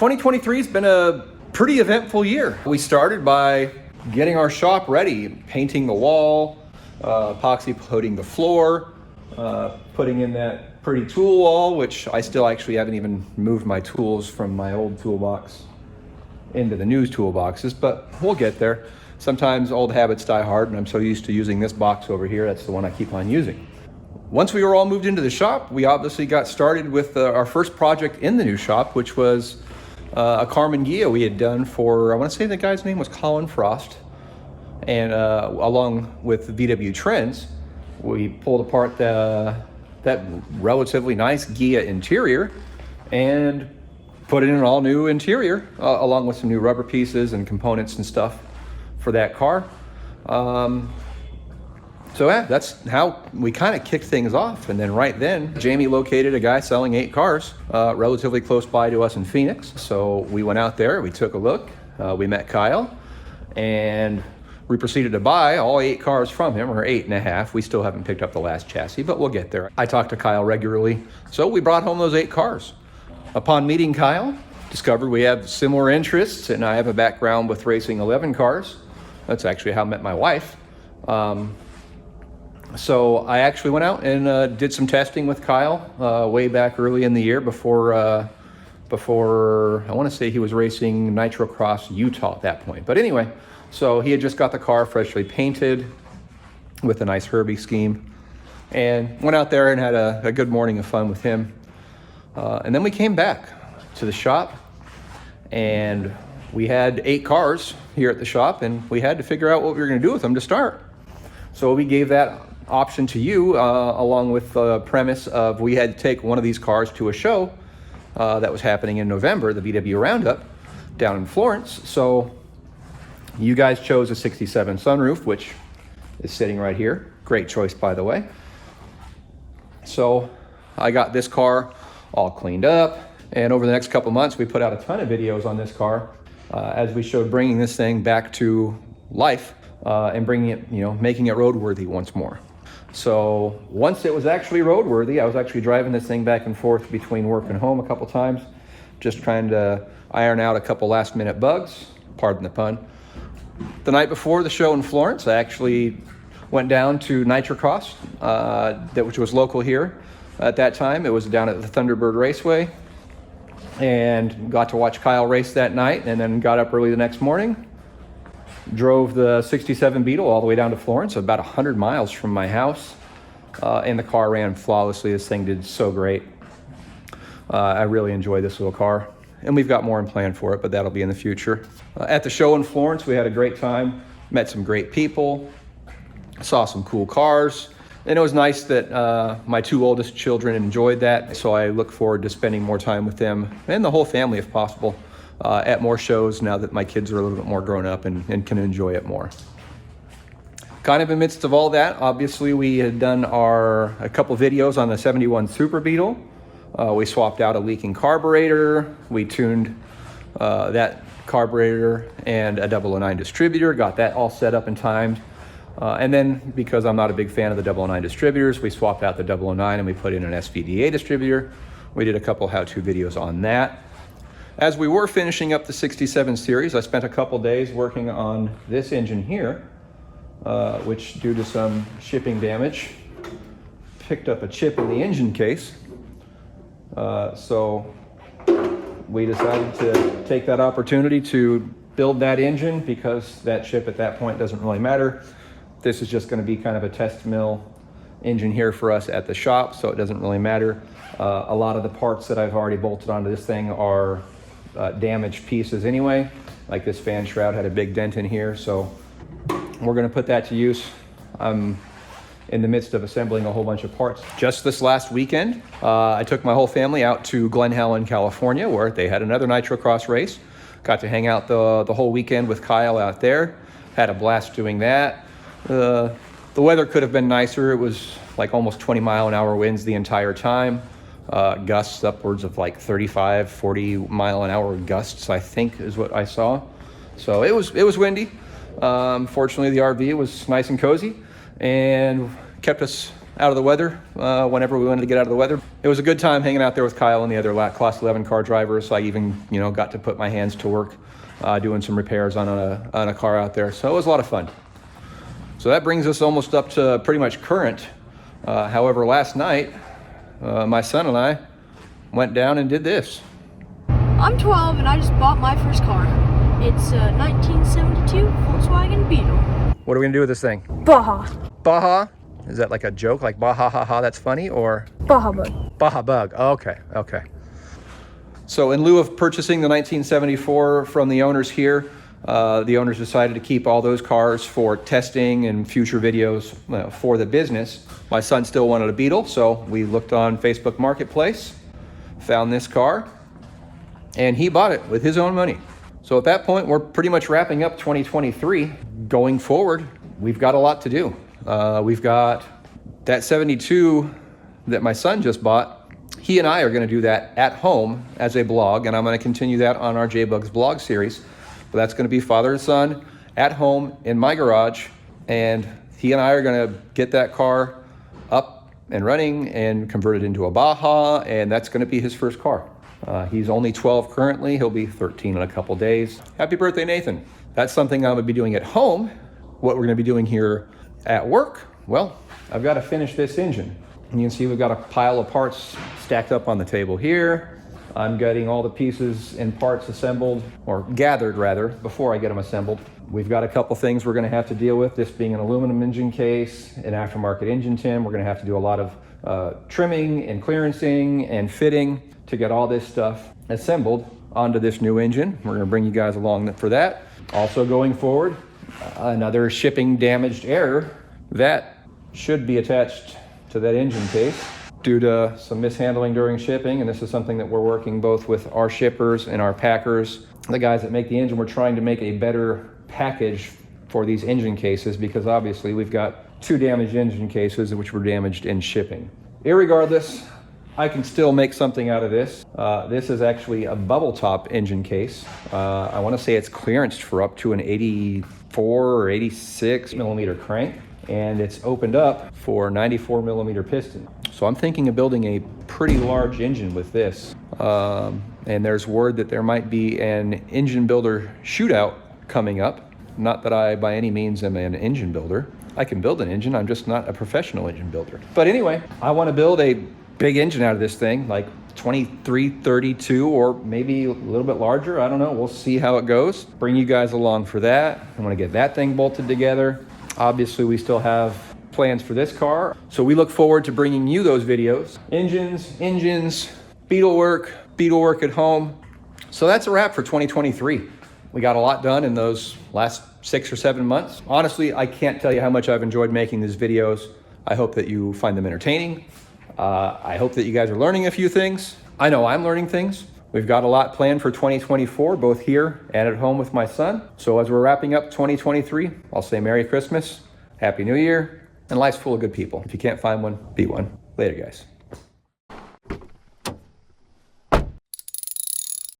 2023 has been a pretty eventful year. We started by getting our shop ready, painting the wall, epoxy coating the floor, putting in that pretty tool wall, which I still actually haven't even moved my tools from my old toolbox into the new toolboxes, but we'll get there. Sometimes old habits die hard, and I'm so used to using this box over here, that's the one I keep on using. Once we were all moved into the shop, we obviously got started with our first project in the new shop, which was a Carmen Ghia we had done for, I want to say the guy's name was Colin Frost, and along with VW Trends, we pulled apart that relatively nice Ghia interior and put in an all new interior, along with some new rubber pieces and components and stuff for that car. So yeah, that's how we kind of kicked things off. And then right then, Jamie located a guy selling 8 cars relatively close by to us in Phoenix. So we went out there, we took a look, we met Kyle, and we proceeded to buy all 8 cars from him, or 8.5. We still haven't picked up the last chassis, but we'll get there. I talk to Kyle regularly, so we brought home those 8 cars. Upon meeting Kyle, discovered we have similar interests, and I have a background with racing 11 cars. That's actually how I met my wife. So I actually went out and did some testing with Kyle way back early in the year before I want to say he was racing Nitro Cross Utah at that point. But anyway, so he had just got the car freshly painted with a nice Herbie scheme, and went out there and had a good morning of fun with him. And then we came back to the shop, and we had 8 cars here at the shop, and we had to figure out what we were going to do with them to start. So we gave that option to you, along with the premise of we had to take one of these cars to a show that was happening in November, the VW Roundup down in Florence. So you guys chose a 67 sunroof, which is sitting right here. Great choice, by the way. So I got this car all cleaned up, and over the next couple months we put out a ton of videos on this car as we showed bringing this thing back to life and bringing it, making it roadworthy once more. So once it was actually roadworthy, I was actually driving this thing back and forth between work and home a couple times, just trying to iron out a couple last minute bugs, pardon the pun. The night before the show in Florence, I actually went down to Nitro Cross, which was local here. At that time, it was down at the Thunderbird Raceway, and got to watch Kyle race that night, and then got up early the next morning, drove the 67 Beetle all the way down to Florence, about 100 miles from my house, and the car ran flawlessly. This thing did so great. I really enjoy this little car, and we've got more in plan for it, but that'll be in the future. At the show in Florence, we had a great time, met some great people, saw some cool cars. And it was nice that my 2 oldest children enjoyed that, so I look forward to spending more time with them and the whole family, if possible, at more shows now that my kids are a little bit more grown up and can enjoy it more. Kind of in the midst of all that, obviously we had done a couple videos on the 71 Super Beetle. We swapped out a leaking carburetor. We tuned that carburetor and a 009 distributor, got that all set up and timed. And then, because I'm not a big fan of the 009 distributors, we swapped out the 009 and we put in an SVDA distributor. We did a couple how-to videos on that. As we were finishing up the 67 series, I spent a couple days working on this engine here, which, due to some shipping damage, picked up a chip in the engine case. So we decided to take that opportunity to build that engine, because that chip at that point doesn't really matter. This is just going to be kind of a test mill engine here for us at the shop, so it doesn't really matter. A lot of the parts that I've already bolted onto this thing are damaged pieces anyway. Like this fan shroud had a big dent in here, so we're going to put that to use. I'm in the midst of assembling a whole bunch of parts. Just this last weekend, I took my whole family out to Glen Helen, California, where they had another Nitro Cross race. Got to hang out the whole weekend with Kyle out there. Had a blast doing that. The weather could have been nicer. It was like almost 20-mile-an-hour winds the entire time. Gusts upwards of like 35, 40-mile-an-hour gusts, I think, is what I saw. So it was windy. Fortunately, the RV was nice and cozy and kept us out of the weather whenever we wanted to get out of the weather. It was a good time hanging out there with Kyle and the other Class 11 car drivers. I even, got to put my hands to work doing some repairs on a car out there. So it was a lot of fun. So that brings us almost up to pretty much current. However, last night, my son and I went down and did this. I'm 12 and I just bought my first car. It's a 1972 Volkswagen Beetle. What are we gonna do with this thing? Baja. Baja? Is that like a joke, like baha ha ha, that's funny, or? Baja Bug. Baja Bug, okay. So in lieu of purchasing the 1974 from the owners here, the owners decided to keep all those cars for testing and future videos for the business. My son still wanted a Beetle, so we looked on Facebook Marketplace, found this car, and he bought it with his own money. So at that point, we're pretty much wrapping up 2023. Going forward, we've got a lot to do. We've got that 72 that my son just bought. He and I are gonna do that at home as a blog, and I'm gonna continue that on our JBugs blog series. But that's gonna be father and son at home in my garage, and he and I are gonna get that car up and running and convert it into a Baja, and that's gonna be his first car. He's only 12 currently. He'll be 13 in a couple days. Happy birthday, Nathan. That's something I'm gonna be doing at home. What we're gonna be doing here at work, well, I've gotta finish this engine. And you can see we've got a pile of parts stacked up on the table here. I'm getting all the pieces and parts assembled, or gathered rather, before I get them assembled. We've got a couple things we're gonna have to deal with, this being an aluminum engine case, an aftermarket engine tin. We're gonna have to do a lot of trimming and clearancing and fitting to get all this stuff assembled onto this new engine. We're gonna bring you guys along for that. Also going forward, another shipping damaged error that should be attached to that engine case due to some mishandling during shipping. And this is something that we're working both with our shippers and our packers, the guys that make the engine. We're trying to make a better package for these engine cases because obviously we've got 2 damaged engine cases which were damaged in shipping. Irregardless, I can still make something out of this. This is actually a bubble top engine case. I want to say it's clearanced for up to an 84 or 86 millimeter crank, and it's opened up for 94 millimeter piston. So I'm thinking of building a pretty large engine with this. And there's word that there might be an engine builder shootout coming up. Not that I by any means am an engine builder. I can build an engine, I'm just not a professional engine builder. But anyway, I want to build a big engine out of this thing, like 2332 or maybe a little bit larger. I don't know, we'll see how it goes. Bring you guys along for that. I want to get that thing bolted together. Obviously, we still have plans for this car. So we look forward to bringing you those videos. Engines, Beetle work at home. So that's a wrap for 2023. We got a lot done in those last 6 or 7 months. Honestly, I can't tell you how much I've enjoyed making these videos. I hope that you find them entertaining. I hope that you guys are learning a few things. I know I'm learning things. We've got a lot planned for 2024, both here and at home with my son. So as we're wrapping up 2023, I'll say Merry Christmas, Happy New Year, and life's full of good people. If you can't find one, be one. Later, guys.